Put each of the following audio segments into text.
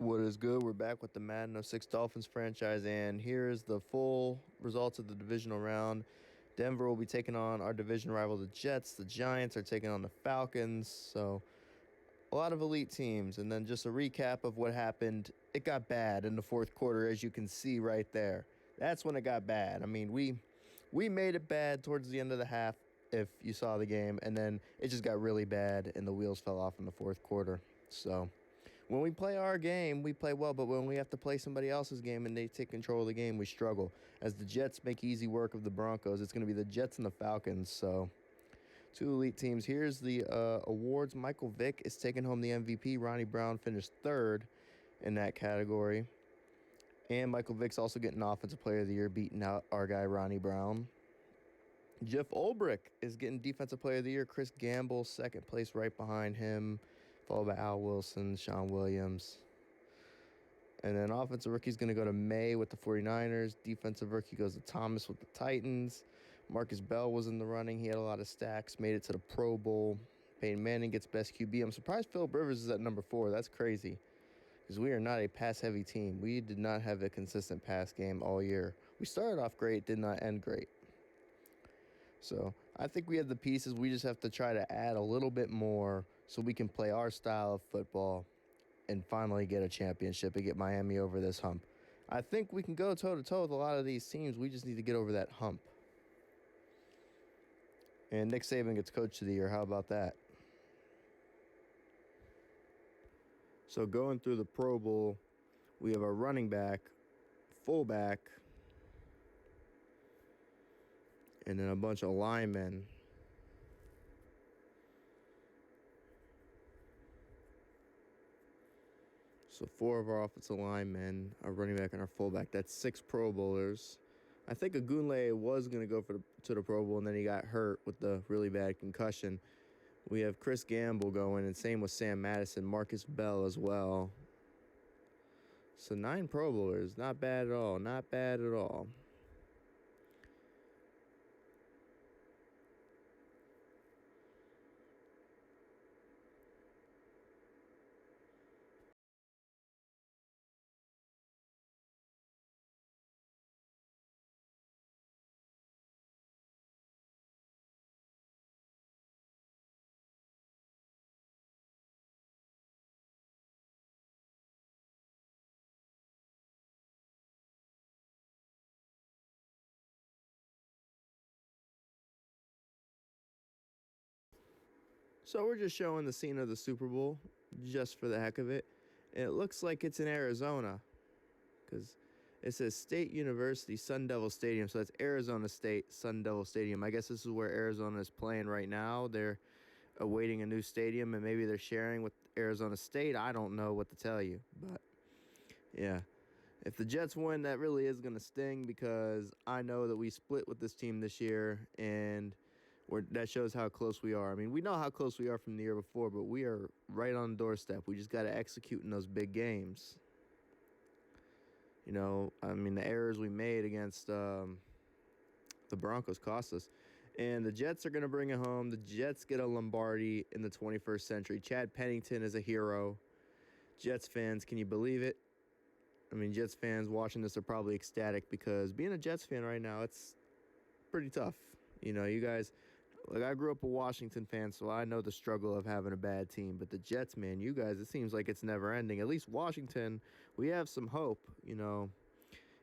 What is good? We're back with the Madden '06 Dolphins franchise, and here is the full results of the divisional round. Denver will be taking on our division rival, the Jets. The Giants are taking on the Falcons. So, a lot of elite teams. And then just a recap of what happened. It got bad in the fourth quarter, as you can see right there. That's when it got bad. I mean, we made it bad towards the end of the half, if you saw the game, and then it just got really bad, and the wheels fell off in the fourth quarter. So, when we play our game, we play well, but when we have to play somebody else's game and they take control of the game, we struggle. As the Jets make easy work of the Broncos, it's going to be the Jets and the Falcons. So, two elite teams. Here's the awards. Michael Vick is taking home the MVP. Ronnie Brown finished third in that category. And Michael Vick's also getting Offensive Player of the Year, beating out our guy Ronnie Brown. Jeff Ulbrich is getting Defensive Player of the Year. Chris Gamble, second place right behind him, followed by Al Wilson, Sean Williams. And then Offensive Rookie's going to go to May with the 49ers. Defensive Rookie goes to Thomas with the Titans. Marcus Bell was in the running. He had a lot of stacks, made it to the Pro Bowl. Peyton Manning gets Best QB. I'm surprised Phillip Rivers is at number 4. That's crazy, because we are not a pass-heavy team. We did not have a consistent pass game all year. We started off great, did not end great. So I think we have the pieces. We just have to try to add a little bit more so we can play our style of football and finally get a championship and get Miami over this hump. I think we can go toe-to-toe with a lot of these teams. We just need to get over that hump. And Nick Saban gets Coach of the Year. How about that? So going through the Pro Bowl, we have a running back, fullback, and then a bunch of linemen. So 4 of our offensive linemen, our running back, and our fullback. That's 6 Pro Bowlers. I think Agunle was going to go to the Pro Bowl, and then he got hurt with the really bad concussion. We have Chris Gamble going, and same with Sam Madison, Marcus Bell as well. So 9 Pro Bowlers. Not bad at all. Not bad at all. So we're just showing the scene of the Super Bowl just for the heck of it. And it looks like it's in Arizona, because it says State University Sun Devil Stadium. So that's Arizona State Sun Devil Stadium. I guess this is where Arizona is playing right now. They're awaiting a new stadium, and maybe they're sharing with Arizona State. I don't know what to tell you. But, yeah. If the Jets win, that really is going to sting, because I know that we split with this team this year, and that shows how close we are. I mean, we know how close we are from the year before, but we are right on the doorstep. We just got to execute in those big games. You know, I mean, the errors we made against the Broncos cost us. And the Jets are going to bring it home. The Jets get a Lombardi in the 21st century. Chad Pennington is a hero. Jets fans, can you believe it? I mean, Jets fans watching this are probably ecstatic, because being a Jets fan right now, it's pretty tough. You know, you guys, like, I grew up a Washington fan, so I know the struggle of having a bad team. But the Jets, man, you guys, it seems like it's never ending. At least Washington, we have some hope. You know,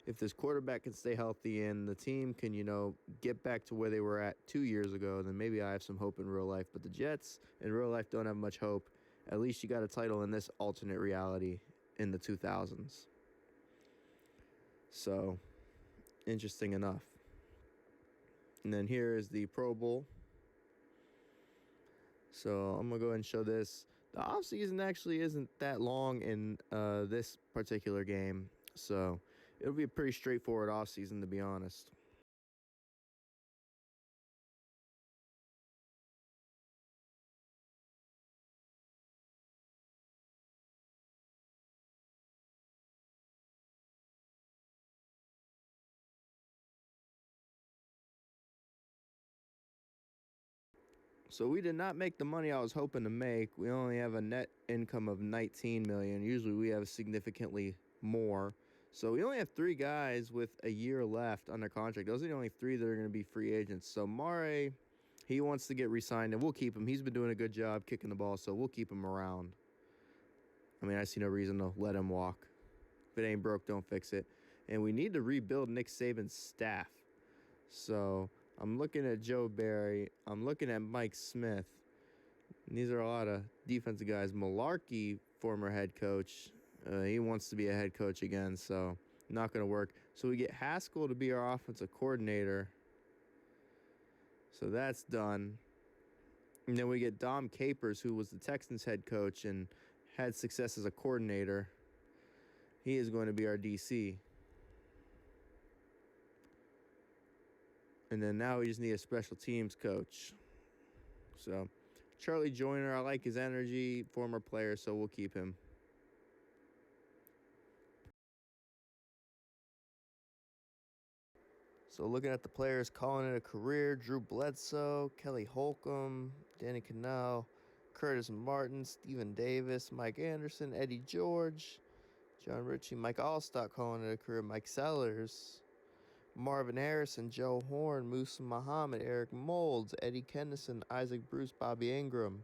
if this quarterback can stay healthy and the team can, you know, get back to where they were at 2 years ago, then maybe I have some hope in real life. But the Jets in real life don't have much hope. At least you got a title in this alternate reality in the 2000s. So, interesting enough. And then here is the Pro Bowl. So I'm going to go ahead and show this. The offseason actually isn't that long in this particular game. So it'll be a pretty straightforward offseason, to be honest. So we did not make the money I was hoping to make. We only have a net income of $19 million. Usually we have significantly more. So we only have 3 guys with a year left under contract. Those are the only 3 that are going to be free agents. So Mare, he wants to get re-signed, and we'll keep him. He's been doing a good job kicking the ball, so we'll keep him around. I mean, I see no reason to let him walk. If it ain't broke, don't fix it. And we need to rebuild Nick Saban's staff. So I'm looking at Joe Barry. I'm looking at Mike Smith. And these are a lot of defensive guys. Malarkey, former head coach. He wants to be a head coach again, so not going to work. So we get Haskell to be our offensive coordinator. So that's done. And then we get Dom Capers, who was the Texans head coach and had success as a coordinator. He is going to be our DC. And then now we just need a special teams coach. So Charlie Joyner, I like his energy, former player, so we'll keep him. So looking at the players calling it a career: Drew Bledsoe, Kelly Holcomb, Danny Cannell, Curtis Martin, Stephen Davis, Mike Anderson, Eddie George, John Ritchie, Mike Allstott calling it a career, Mike Sellers, Marvin Harrison, Joe Horn, Musa Muhammad, Eric Molds, Eddie Kennison, Isaac Bruce, Bobby Ingram,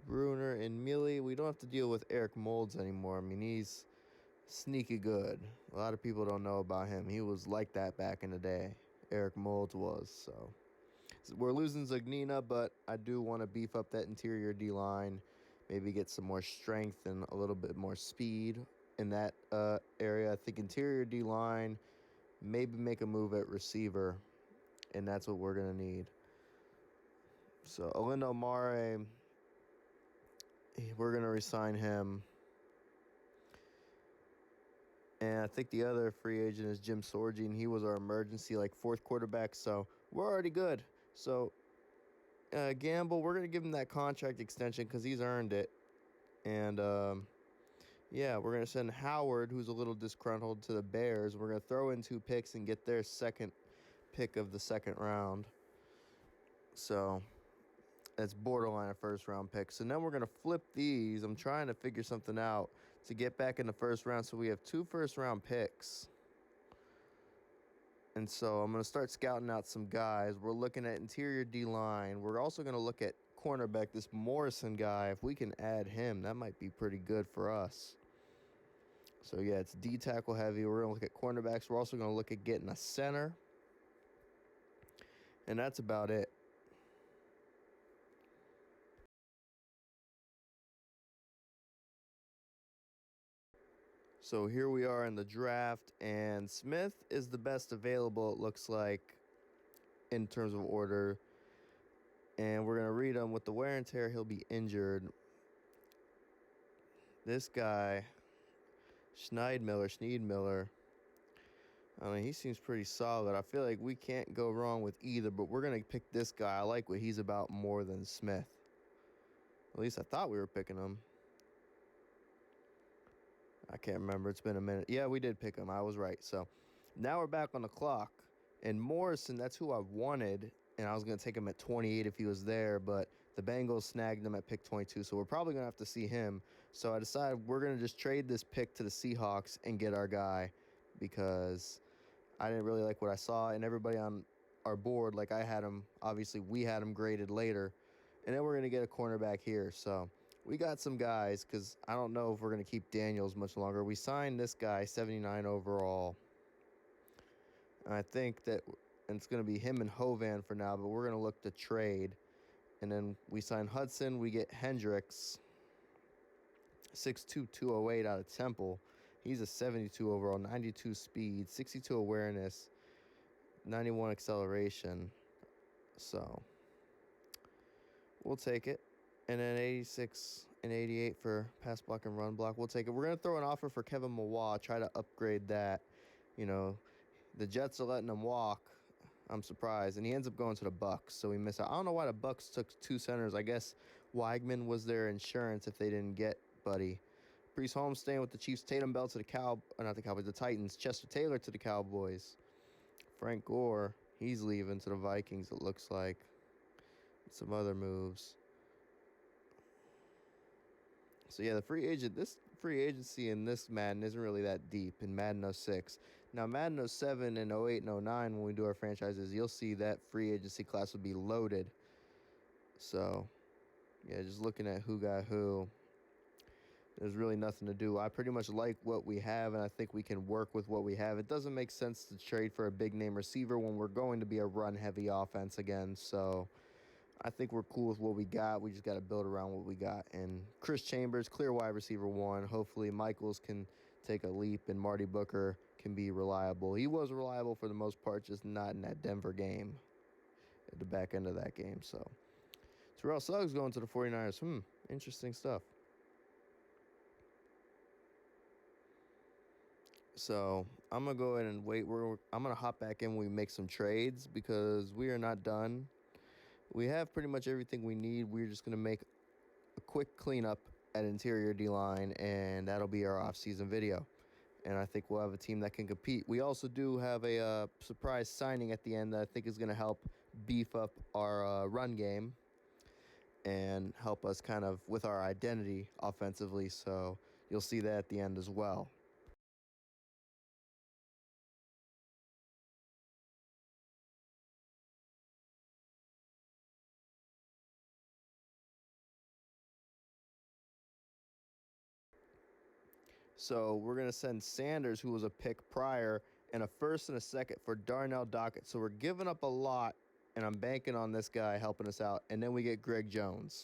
Bruner, and Millie. We don't have to deal with Eric Molds anymore. I mean, he's sneaky good. A lot of people don't know about him. He was like that back in the day. Eric Molds was. So we're losing Zagnina, but I do want to beef up that interior D-line, maybe get some more strength and a little bit more speed in that area. I think interior D-line, maybe make a move at receiver, and that's what we're going to need. So Olindo Mare, we're going to re-sign him. And I think the other free agent is Jim Sorgi, and he was our emergency, like, 4th quarterback, so we're already good. So, Gamble, we're going to give him that contract extension because he's earned it. And, yeah, we're going to send Howard, who's a little disgruntled, to the Bears. We're going to throw in 2 picks and get their second pick of the 2nd round. So that's borderline a first-round pick. So now we're going to flip these. I'm trying to figure something out to get back in the 1st round. So we have 2 first-round picks. And so I'm going to start scouting out some guys. We're looking at interior D-line. We're also going to look at cornerback, this Morrison guy. If we can add him, that might be pretty good for us. So, yeah, it's D-tackle heavy. We're going to look at cornerbacks. We're also going to look at getting a center. And that's about it. So here we are in the draft, and Smith is the best available, it looks like, in terms of order. And we're going to read him. With the wear and tear, he'll be injured. This guy, Schneidmiller, I mean, he seems pretty solid. I feel like we can't go wrong with either, but we're going to pick this guy. I like what he's about more than Smith. At least I thought we were picking him. I can't remember. It's been a minute. Yeah, we did pick him. I was right. So now we're back on the clock. And Morrison, that's who I wanted. And I was going to take him at 28 if he was there. But the Bengals snagged him at pick 22. So we're probably going to have to see him. So I decided we're going to just trade this pick to the Seahawks and get our guy. Because I didn't really like what I saw. And everybody on our board, like I had him, obviously we had him graded later. And then we're going to get a cornerback here. So we got some guys, because I don't know if we're going to keep Daniels much longer. We signed this guy, 79 overall. And I think that it's going to be him and Hovan for now, but we're going to look to trade. And then we sign Hudson. We get Hendricks, 6'2", 208 out of Temple. He's a 72 overall, 92 speed, 62 awareness, 91 acceleration. So we'll take it. And then 86 and 88 for pass block and run block. We'll take it. We're going to throw an offer for Kevin Mawa, try to upgrade that. You know, the Jets are letting him walk. I'm surprised. And he ends up going to the Bucks, so we miss out. I don't know why the Bucks took 2 centers. I guess Weigman was their insurance if they didn't get Buddy. Priest Holmes staying with the Chiefs. Tatum Bell to the the Titans. Chester Taylor to the Cowboys. Frank Gore, he's leaving to the Vikings, it looks like. some other moves. So yeah, this free agency in this Madden isn't really that deep in Madden 06. Now Madden 07 and 08 and 09, when we do our franchises, you'll see that free agency class will be loaded. So yeah, just looking at who got who, there's really nothing to do. I pretty much like what we have, and I think we can work with what we have. It doesn't make sense to trade for a big name receiver when we're going to be a run heavy offense again. So I think we're cool with what we got. We just got to build around what we got. And Chris Chambers, clear wide receiver 1. Hopefully Michaels can take a leap and Marty Booker can be reliable. He was reliable for the most part, just not in that Denver game, at the back end of that game. So Terrell Suggs going to the 49ers. Interesting stuff. So I'm going to go ahead and wait. I'm going to hop back in when we make some trades because we are not done. We have pretty much everything we need. We're just going to make a quick cleanup at interior D-line, and that'll be our off-season video. And I think we'll have a team that can compete. We also do have a surprise signing at the end that I think is going to help beef up our run game and help us kind of with our identity offensively. So you'll see that at the end as well. So we're going to send Sanders, who was a pick prior, and a first and a second for Darnell Dockett. So we're giving up a lot, and I'm banking on this guy helping us out. And then we get Greg Jones.